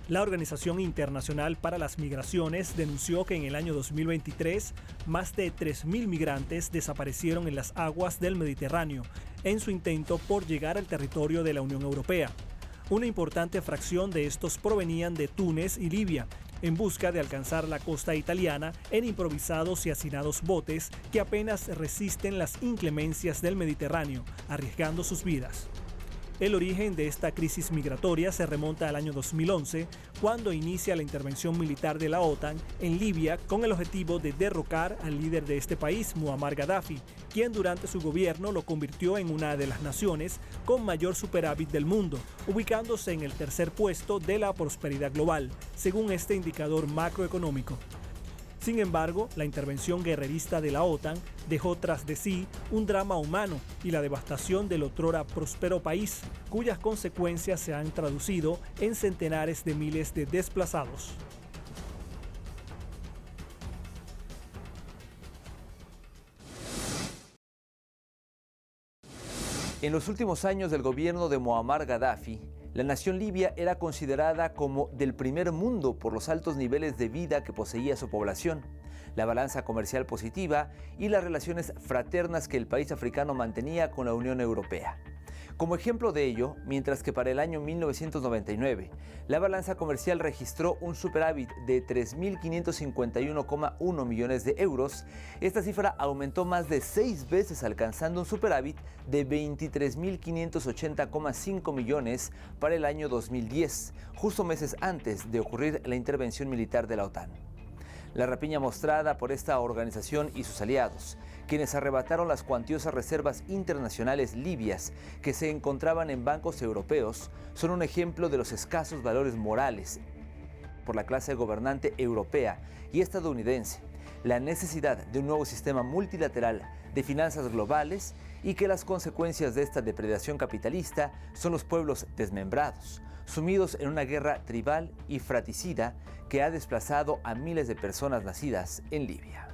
La Organización Internacional para las Migraciones denunció que en el año 2023 más de 3.000 migrantes desaparecieron en las aguas del Mediterráneo en su intento por llegar al territorio de la Unión Europea. Una importante fracción de estos provenían de Túnez y Libia, en busca de alcanzar la costa italiana en improvisados y hacinados botes que apenas resisten las inclemencias del Mediterráneo, arriesgando sus vidas. El origen de esta crisis migratoria se remonta al año 2011, cuando inicia la intervención militar de la OTAN en Libia con el objetivo de derrocar al líder de este país, Muammar Gaddafi, quien durante su gobierno lo convirtió en una de las naciones con mayor superávit del mundo, ubicándose en el tercer puesto de la prosperidad global, según este indicador macroeconómico. Sin embargo, la intervención guerrerista de la OTAN dejó tras de sí un drama humano y la devastación del otrora próspero país, cuyas consecuencias se han traducido en centenares de miles de desplazados. En los últimos años del gobierno de Muammar Gaddafi, la nación libia era considerada como del primer mundo por los altos niveles de vida que poseía su población, la balanza comercial positiva y las relaciones fraternas que el país africano mantenía con la Unión Europea. Como ejemplo de ello, mientras que para el año 1999, la balanza comercial registró un superávit de 3.551,1 millones de euros, esta cifra aumentó más de 6 veces, alcanzando un superávit de 23.580,5 millones para el año 2010, justo meses antes de ocurrir la intervención militar de la OTAN. La rapiña mostrada por esta organización y sus aliados, quienes arrebataron las cuantiosas reservas internacionales libias que se encontraban en bancos europeos, son un ejemplo de los escasos valores morales por la clase gobernante europea y estadounidense, la necesidad de un nuevo sistema multilateral de finanzas globales y que las consecuencias de esta depredación capitalista son los pueblos desmembrados, sumidos en una guerra tribal y fratricida que ha desplazado a miles de personas nacidas en Libia.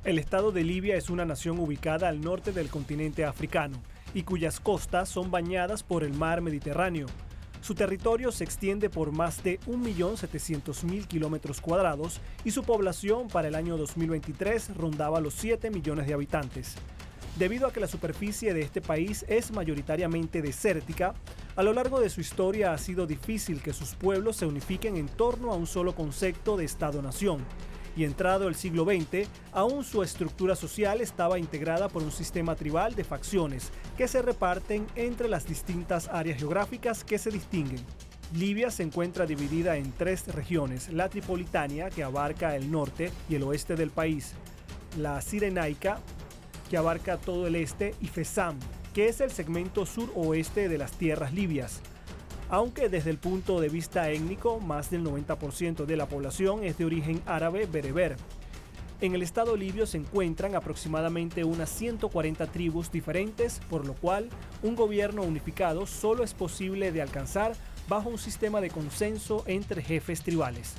El Estado de Libia es una nación ubicada al norte del continente africano y cuyas costas son bañadas por el mar Mediterráneo. Su territorio se extiende por más de 1.700.000 kilómetros cuadrados y su población para el año 2023 rondaba los 7 millones de habitantes. Debido a que la superficie de este país es mayoritariamente desértica, a lo largo de su historia ha sido difícil que sus pueblos se unifiquen en torno a un solo concepto de Estado-nación. Y entrado el siglo XX, aún su estructura social estaba integrada por un sistema tribal de facciones que se reparten entre las distintas áreas geográficas que se distinguen. Libia se encuentra dividida en 3 regiones: la Tripolitania, que abarca el norte y el oeste del país; la Cirenaica, que abarca todo el este; y Fezzan, que es el segmento suroeste de las tierras libias. Aunque desde el punto de vista étnico, más del 90% de la población es de origen árabe bereber. En el estado libio se encuentran aproximadamente unas 140 tribus diferentes, por lo cual un gobierno unificado solo es posible de alcanzar bajo un sistema de consenso entre jefes tribales.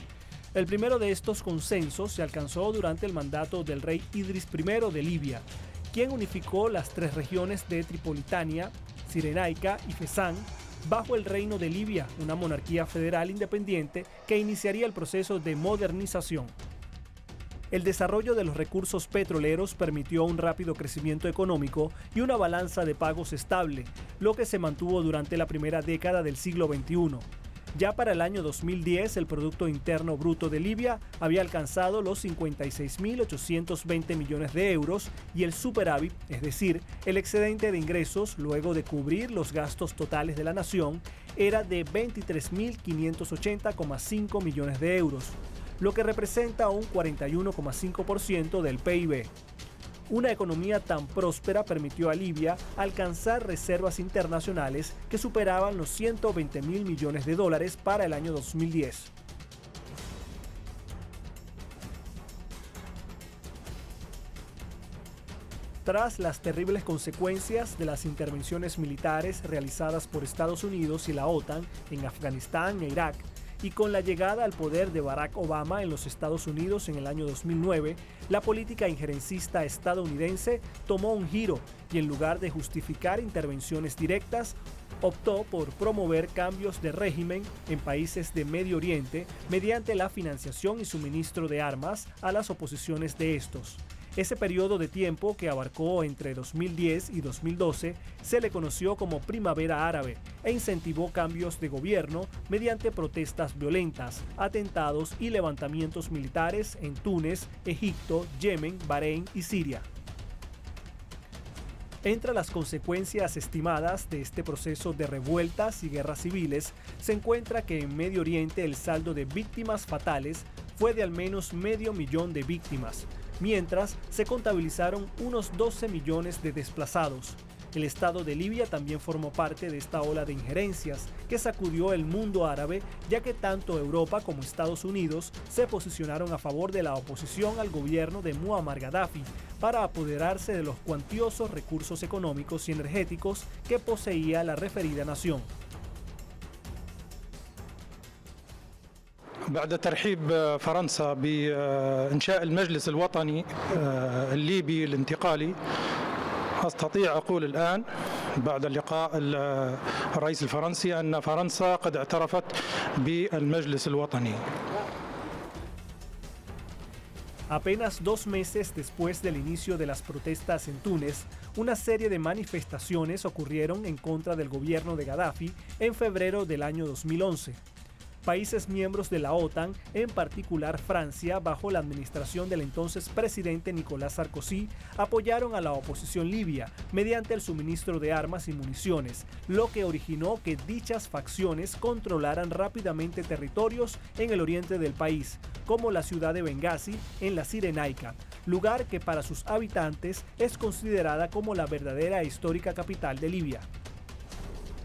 El primero de estos consensos se alcanzó durante el mandato del rey Idris I de Libia, quien unificó las 3 regiones de Tripolitania, Cirenaica y Fezzan bajo el Reino de Libia, una monarquía federal independiente que iniciaría el proceso de modernización. El desarrollo de los recursos petroleros permitió un rápido crecimiento económico y una balanza de pagos estable, lo que se mantuvo durante la primera década del siglo XXI. Ya para el año 2010, el Producto Interno Bruto de Libia había alcanzado los 56.820 millones de euros y el superávit, es decir, el excedente de ingresos luego de cubrir los gastos totales de la nación, era de 23.580,5 millones de euros, lo que representa un 41,5% del PIB. Una economía tan próspera permitió a Libia alcanzar reservas internacionales que superaban los 120.000 millones de dólares para el año 2010. Tras las terribles consecuencias de las intervenciones militares realizadas por Estados Unidos y la OTAN en Afganistán e Irak, y con la llegada al poder de Barack Obama en los Estados Unidos en el año 2009, la política injerencista estadounidense tomó un giro y en lugar de justificar intervenciones directas, optó por promover cambios de régimen en países de Medio Oriente mediante la financiación y suministro de armas a las oposiciones de estos. Ese periodo de tiempo, que abarcó entre 2010 y 2012, se le conoció como Primavera Árabe e incentivó cambios de gobierno mediante protestas violentas, atentados y levantamientos militares en Túnez, Egipto, Yemen, Bahrein y Siria. Entre las consecuencias estimadas de este proceso de revueltas y guerras civiles, se encuentra que en Medio Oriente el saldo de víctimas fatales fue de al menos 500.000 de víctimas, mientras se contabilizaron unos 12 millones de desplazados. El Estado de Libia también formó parte de esta ola de injerencias que sacudió el mundo árabe, ya que tanto Europa como Estados Unidos se posicionaron a favor de la oposición al gobierno de Muammar Gaddafi para apoderarse de los cuantiosos recursos económicos y energéticos que poseía la referida nación. بعد ترحيب فرنسا بإنشاء المجلس الوطني الليبي الانتقالي، أستطيع أقول الآن بعد اللقاء الرئيس الفرنسي أن فرنسا قد اعترفت بالمجلس الوطني. Apenas 2 meses después del inicio de las protestas en Túnez, una serie de manifestaciones ocurrieron en contra del gobierno de Gaddafi en febrero del año 2011. Países miembros de la OTAN, en particular Francia, bajo la administración del entonces presidente Nicolás Sarkozy, apoyaron a la oposición libia mediante el suministro de armas y municiones, lo que originó que dichas facciones controlaran rápidamente territorios en el oriente del país, como la ciudad de Bengasi, en la Cirenaica, lugar que para sus habitantes es considerada como la verdadera e histórica capital de Libia.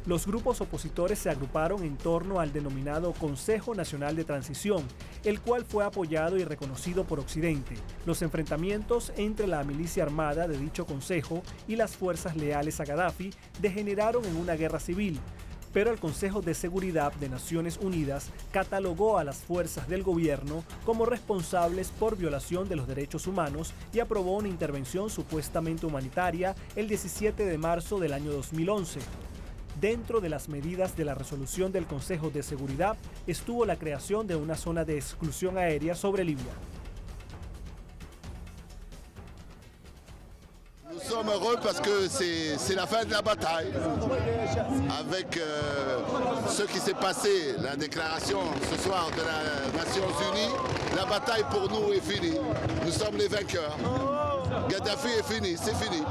Los grupos opositores se agruparon en torno al denominado Consejo Nacional de Transición, el cual fue apoyado y reconocido por Occidente. Los enfrentamientos entre la milicia armada de dicho consejo y las fuerzas leales a Gaddafi degeneraron en una guerra civil, pero el Consejo de Seguridad de Naciones Unidas catalogó a las fuerzas del gobierno como responsables por violación de los derechos humanos y aprobó una intervención supuestamente humanitaria el 17 de marzo del año 2011. Dentro de las medidas de la resolución del Consejo de Seguridad estuvo la creación de una zona de exclusión aérea sobre Libia. Nous sommes heureux parce que c'est la fin de la bataille. Avec ce qui s'est passé, la déclaration ce soir de las Nations Unies, la bataille pour nous est finie. Nous sommes les vainqueurs. Gaddafi est fini, c'est fini.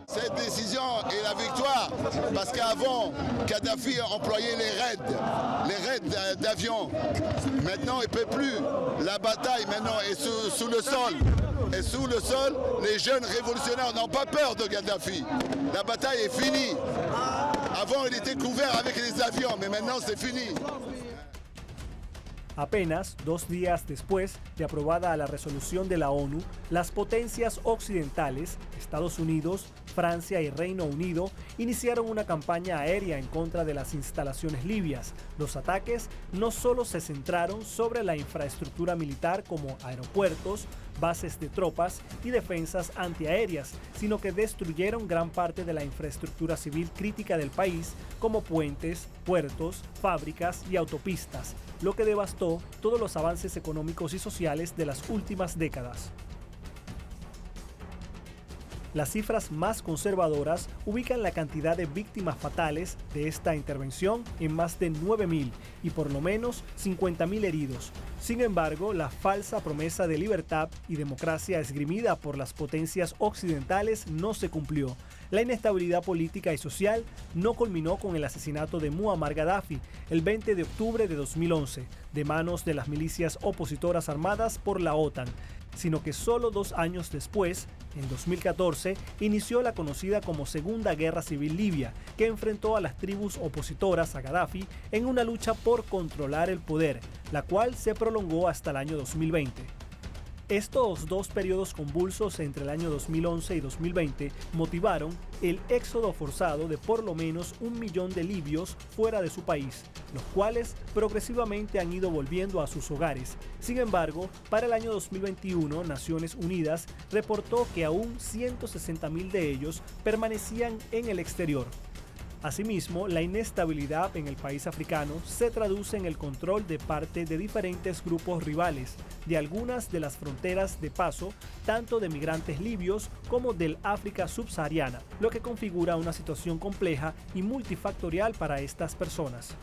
Cette décision est la victoire parce qu'avant, Gaddafi employait les raids d'avions. Maintenant, il ne peut plus. La bataille maintenant est sous le sol. Et sous le sol, les jeunes révolutionnaires n'ont pas peur de Gaddafi. La bataille est finie. Avant, il était couvert avec les avions, mais maintenant, c'est fini. Apenas 2 días después de aprobada la resolución de la ONU, las potencias occidentales, Estados Unidos, Francia y Reino Unido, iniciaron una campaña aérea en contra de las instalaciones libias. Los ataques no solo se centraron sobre la infraestructura militar como aeropuertos, bases de tropas y defensas antiaéreas, sino que destruyeron gran parte de la infraestructura civil crítica del país, como puentes, puertos, fábricas y autopistas, lo que devastó todos los avances económicos y sociales de las últimas décadas. Las cifras más conservadoras ubican la cantidad de víctimas fatales de esta intervención en más de 9.000 y por lo menos 50.000 heridos. Sin embargo, la falsa promesa de libertad y democracia esgrimida por las potencias occidentales no se cumplió. La inestabilidad política y social no culminó con el asesinato de Muammar Gaddafi el 20 de octubre de 2011, de manos de las milicias opositoras armadas por la OTAN, sino que solo 2 años después, en 2014, inició la conocida como Segunda Guerra Civil Libia, que enfrentó a las tribus opositoras a Gaddafi en una lucha por controlar el poder, la cual se prolongó hasta el año 2020. Estos dos periodos convulsos entre el año 2011 y 2020 motivaron el éxodo forzado de por lo menos 1 millón de libios fuera de su país, los cuales progresivamente han ido volviendo a sus hogares. Sin embargo, para el año 2021, Naciones Unidas reportó que aún 160.000 de ellos permanecían en el exterior. Asimismo, la inestabilidad en el país africano se traduce en el control de parte de diferentes grupos rivales de algunas de las fronteras de paso, tanto de migrantes libios como del África subsahariana, lo que configura una situación compleja y multifactorial para estas personas.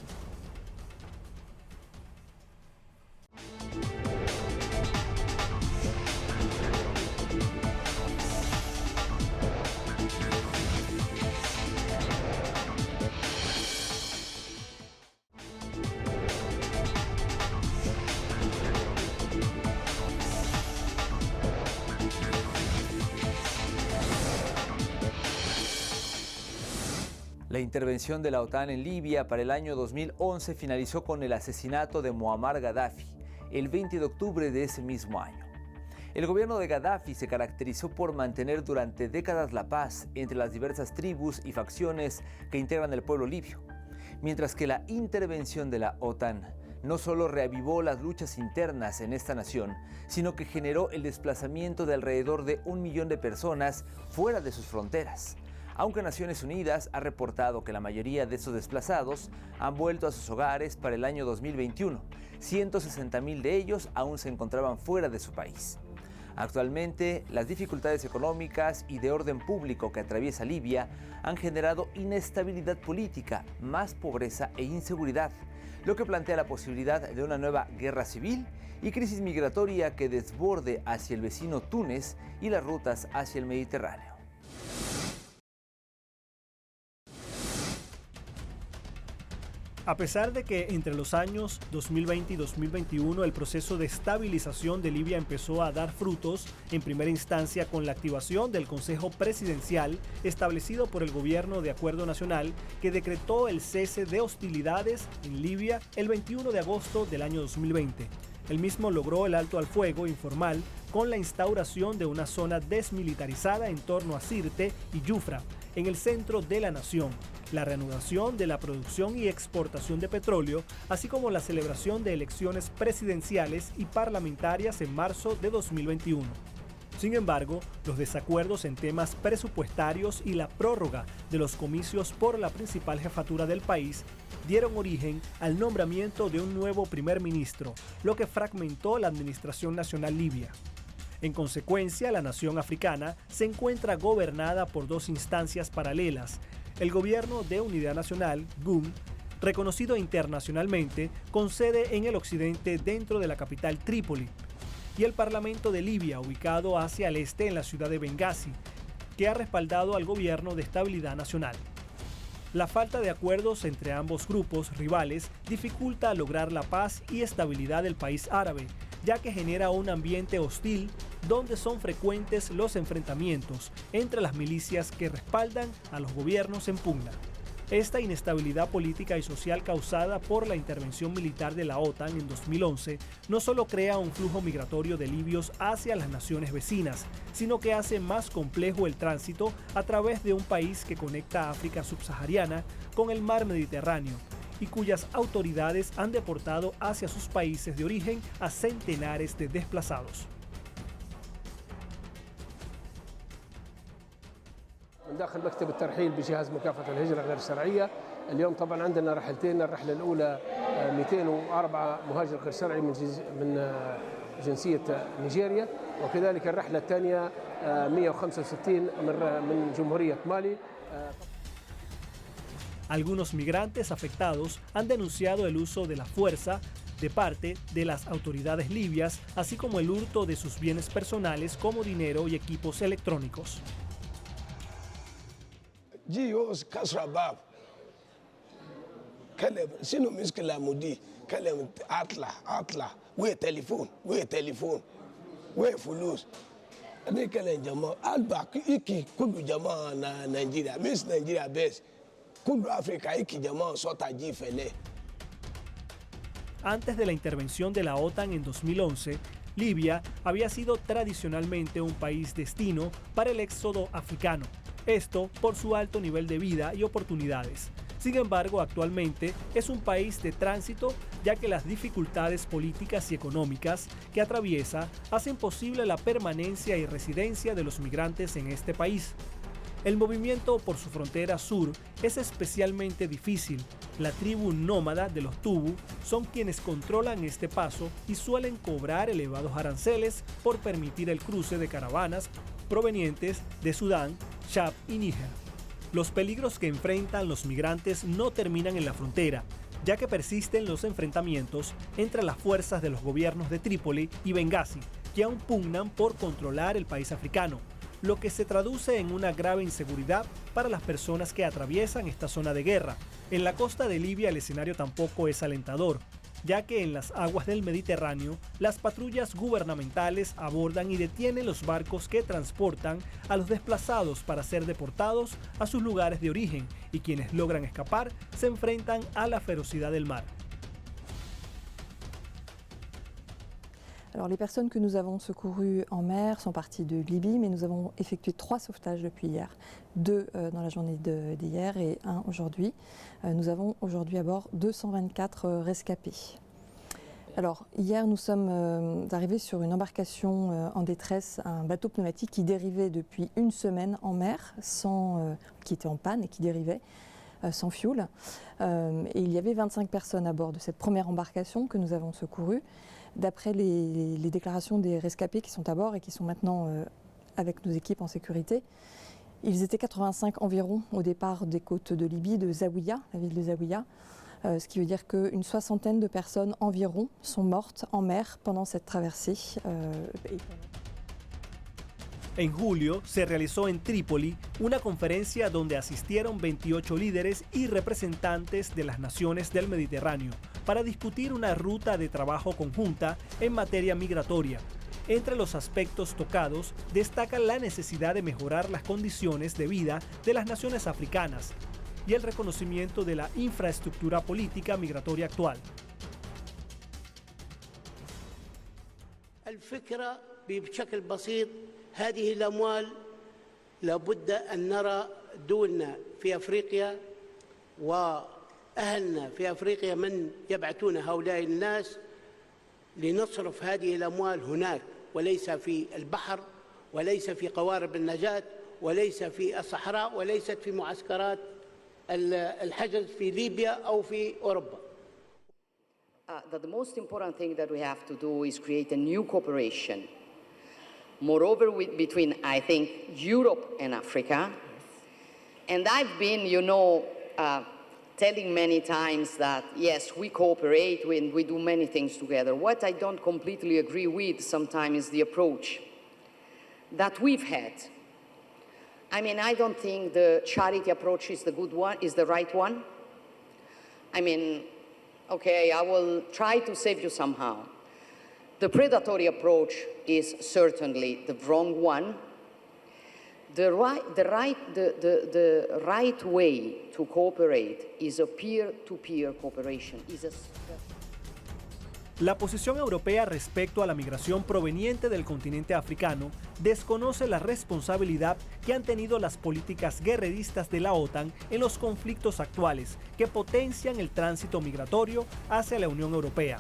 La intervención de la OTAN en Libia para el año 2011 finalizó con el asesinato de Muammar Gaddafi el 20 de octubre de ese mismo año. El gobierno de Gaddafi se caracterizó por mantener durante décadas la paz entre las diversas tribus y facciones que integran el pueblo libio, mientras que la intervención de la OTAN no solo reavivó las luchas internas en esta nación, sino que generó el desplazamiento de alrededor de 1 millón de personas fuera de sus fronteras. Aunque Naciones Unidas ha reportado que la mayoría de estos desplazados han vuelto a sus hogares para el año 2021, 160.000 de ellos aún se encontraban fuera de su país. Actualmente, las dificultades económicas y de orden público que atraviesa Libia han generado inestabilidad política, más pobreza e inseguridad, lo que plantea la posibilidad de una nueva guerra civil y crisis migratoria que desborde hacia el vecino Túnez y las rutas hacia el Mediterráneo. A pesar de que entre los años 2020 y 2021 el proceso de estabilización de Libia empezó a dar frutos, en primera instancia con la activación del Consejo Presidencial establecido por el Gobierno de Acuerdo Nacional, que decretó el cese de hostilidades en Libia el 21 de agosto del año 2020. El mismo logró el alto al fuego informal con la instauración de una zona desmilitarizada en torno a Sirte y Yufra, en el centro de la nación, la reanudación de la producción y exportación de petróleo, así como la celebración de elecciones presidenciales y parlamentarias en marzo de 2021. Sin embargo, los desacuerdos en temas presupuestarios y la prórroga de los comicios por la principal jefatura del país dieron origen al nombramiento de un nuevo primer ministro, lo que fragmentó la administración nacional libia. En consecuencia, la nación africana se encuentra gobernada por dos instancias paralelas: el Gobierno de Unidad Nacional, GUN, reconocido internacionalmente, con sede en el occidente dentro de la capital Trípoli, y el Parlamento de Libia, ubicado hacia el este en la ciudad de Bengasi, que ha respaldado al Gobierno de Estabilidad Nacional. La falta de acuerdos entre ambos grupos rivales dificulta lograr la paz y estabilidad del país árabe, ya que genera un ambiente hostil donde son frecuentes los enfrentamientos entre las milicias que respaldan a los gobiernos en pugna. Esta inestabilidad política y social causada por la intervención militar de la OTAN en 2011 no solo crea un flujo migratorio de libios hacia las naciones vecinas, sino que hace más complejo el tránsito a través de un país que conecta a África subsahariana con el mar Mediterráneo y cuyas autoridades han deportado hacia sus países de origen a centenares de desplazados. من داخل مكتب الترحيل بجهاز مكافحة الهجرة غير الشرعية. اليوم طبعا عندنا رحلتين، الرحلة الأولى 204 مهاجر غير شرعي من جنسية نيجيريا، وكذلك الرحلة الثانية 165 من جمهورية مالي. Algunos migrantes afectados han denunciado el uso de la fuerza de parte de las autoridades libias, así como el hurto de sus bienes personales como dinero y equipos electrónicos. جيوز كسر باب كلم شنو مشكلة مدي كلم اطلع وين تليفون وين فلوس أنا كلم جماعة الباقي إيكي كل جماعة نيجيريا مش نيجيريا بس كل أفريقيا إيكي جماعة صوت جي فلي. Antes de la intervención de la OTAN en 2011, Libia había sido tradicionalmente un país destino para el éxodo africano, esto por su alto nivel de vida y oportunidades. Sin embargo, actualmente es un país de tránsito, ya que las dificultades políticas y económicas que atraviesa hacen posible la permanencia y residencia de los migrantes en este país. El movimiento por su frontera sur es especialmente difícil. La tribu nómada de los Tubu son quienes controlan este paso y suelen cobrar elevados aranceles por permitir el cruce de caravanas provenientes de Sudán, Chad y Níger. Los peligros que enfrentan los migrantes no terminan en la frontera, ya que persisten los enfrentamientos entre las fuerzas de los gobiernos de Trípoli y Bengasi, que aún pugnan por controlar el país africano, lo que se traduce en una grave inseguridad para las personas que atraviesan esta zona de guerra. En la costa de Libia el escenario tampoco es alentador, ya que en las aguas del Mediterráneo las patrullas gubernamentales abordan y detienen los barcos que transportan a los desplazados para ser deportados a sus lugares de origen, y quienes logran escapar se enfrentan a la ferocidad del mar. Alors, les personnes que nous avons secourues en mer sont parties de Libye, mais nous avons effectué 3 sauvetages depuis hier. 2 dans la journée d'hier et 1 aujourd'hui. Nous avons aujourd'hui à bord 224 rescapés. Alors, hier, nous sommes arrivés sur une embarcation en détresse, un bateau pneumatique qui dérivait depuis une semaine en mer, qui était en panne et qui dérivait sans fuel. Et il y avait 25 personnes à bord de cette première embarcation que nous avons secourue. D'après les déclarations des rescapés qui sont à bord et qui sont maintenant avec nos équipes en sécurité, ils étaient 85 environ au départ des côtes de Libye, de Zawiya, la ville de Zawiya, ce qui veut dire qu'une 60aine de personnes environ sont mortes en mer pendant cette traversée. En julio se realizó en Trípoli una conferencia donde asistieron 28 líderes y representantes de las naciones del Mediterráneo para discutir una ruta de trabajo conjunta en materia migratoria. Entre los aspectos tocados destaca la necesidad de mejorar las condiciones de vida de las naciones africanas y el reconocimiento de la infraestructura política migratoria actual. الفكرة بشكل بسيط، هذه الأموال لابد أن نرى دولنا في أفريقيا وأهلنا في أفريقيا من يبعثون هؤلاء الناس لنصرف هذه الأموال هناك، وليس في البحر، وليس في قوارب النجاة، وليس في الصحراء، وليست في معسكرات الحجز في ليبيا أو في أوروبا. The most important thing that we have to do is create a new cooperation. Moreover, between, I think, Europe and Africa. And I've been, telling many times that, yes, we cooperate and we do many things together. What I don't completely agree with sometimes is the approach that we've had. I mean, I don't think the charity approach is the good one, is the right one. I mean, okay, I will try to save you somehow. The predatory approach is certainly the wrong one. The right way to cooperate is a peer-to-peer cooperation. La posición europea respecto a la migración proveniente del continente africano desconoce la responsabilidad que han tenido las políticas guerreristas de la OTAN en los conflictos actuales que potencian el tránsito migratorio hacia la Unión Europea.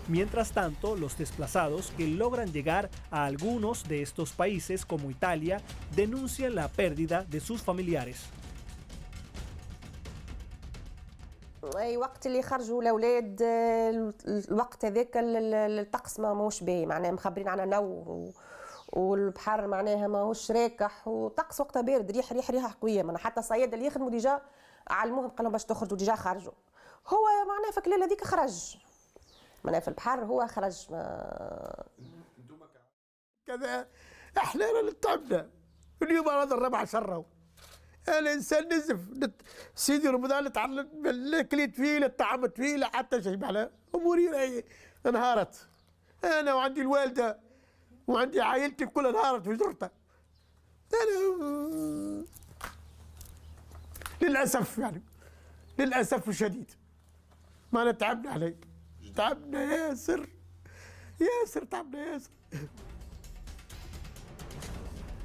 Mientras tanto, los desplazados que logran llegar a algunos de estos países, como Italia, denuncian la pérdida de sus familiares. اي وقت اللي خرجوا الاولاد الوقت هذاك الطقس ما ماهوش باهي، معناها مخبرين على نو والبحر معناها ماهوش راكح، وطقس وقتها بارد، ريحه قويه، معناها حتى الصيادة اللي يخدموا ديجا علموهم قال لهم باش تخرجوا ديجا خرجوا. هو معناها في الليله هذيك خرج، معناها في البحر هو خرج كذا. احنا اللي تعبنا اليوم هذا الربع شره. انا انسان نزف سيدي رمضان كليت فيه طعمت فيه حتى شيء على اموري انهارت. انا وعندي الوالده وعندي عائلتي كلها انهارت في جرتها. انا للاسف للاسف الشديد ما تعبنا عليك، تعبنا ياسر تعبنا ياسر.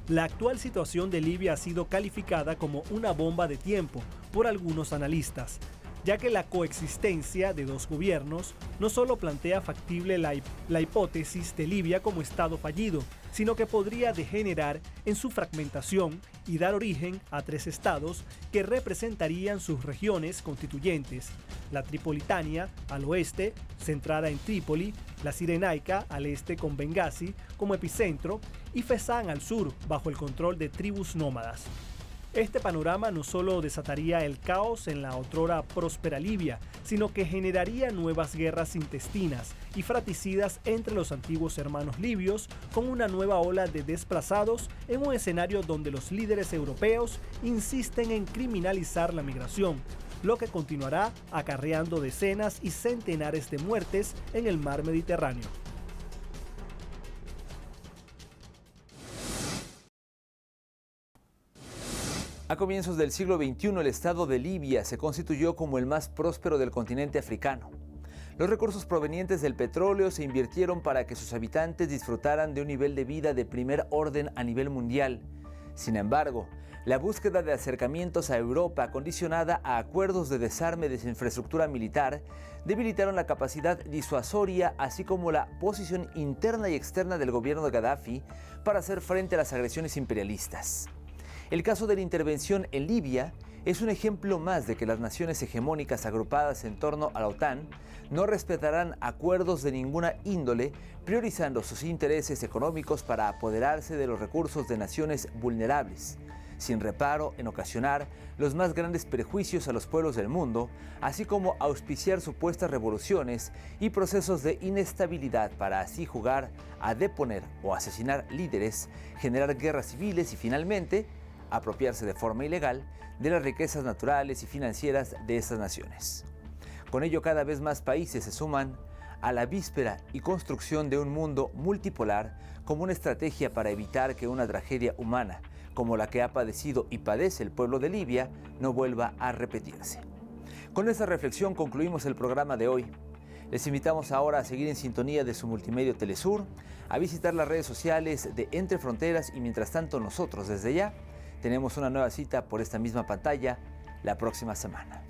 La actual situación de Libia ha sido calificada como una bomba de tiempo por algunos analistas, ya que la coexistencia de dos gobiernos no solo plantea factible la hipótesis de Libia como Estado fallido, sino que podría degenerar en su fragmentación y dar origen a tres estados que representarían sus regiones constituyentes: la Tripolitania al oeste, centrada en Trípoli, la Cirenaica al este con Bengasi como epicentro y Fezzan al sur bajo el control de tribus nómadas. Este panorama no solo desataría el caos en la otrora próspera Libia, sino que generaría nuevas guerras intestinas y fratricidas entre los antiguos hermanos libios, con una nueva ola de desplazados en un escenario donde los líderes europeos insisten en criminalizar la migración, lo que continuará acarreando decenas y centenares de muertes en el mar Mediterráneo. A comienzos del siglo XXI, el estado de Libia se constituyó como el más próspero del continente africano. Los recursos provenientes del petróleo se invirtieron para que sus habitantes disfrutaran de un nivel de vida de primer orden a nivel mundial. Sin embargo, la búsqueda de acercamientos a Europa, condicionada a acuerdos de desarme de su infraestructura militar, debilitaron la capacidad disuasoria, así como la posición interna y externa del gobierno de Gaddafi para hacer frente a las agresiones imperialistas. El caso de la intervención en Libia es un ejemplo más de que las naciones hegemónicas agrupadas en torno a la OTAN no respetarán acuerdos de ninguna índole, priorizando sus intereses económicos para apoderarse de los recursos de naciones vulnerables, sin reparo en ocasionar los más grandes perjuicios a los pueblos del mundo, así como auspiciar supuestas revoluciones y procesos de inestabilidad para así jugar a deponer o asesinar líderes, generar guerras civiles y finalmente apropiarse de forma ilegal de las riquezas naturales y financieras de estas naciones. Con ello, cada vez más países se suman a la víspera y construcción de un mundo multipolar como una estrategia para evitar que una tragedia humana como la que ha padecido y padece el pueblo de Libia no vuelva a repetirse. Con esta reflexión concluimos el programa de hoy. Les invitamos ahora a seguir en sintonía de su multimedio Telesur, a visitar las redes sociales de Entre Fronteras y mientras tanto nosotros desde ya tenemos una nueva cita por esta misma pantalla la próxima semana.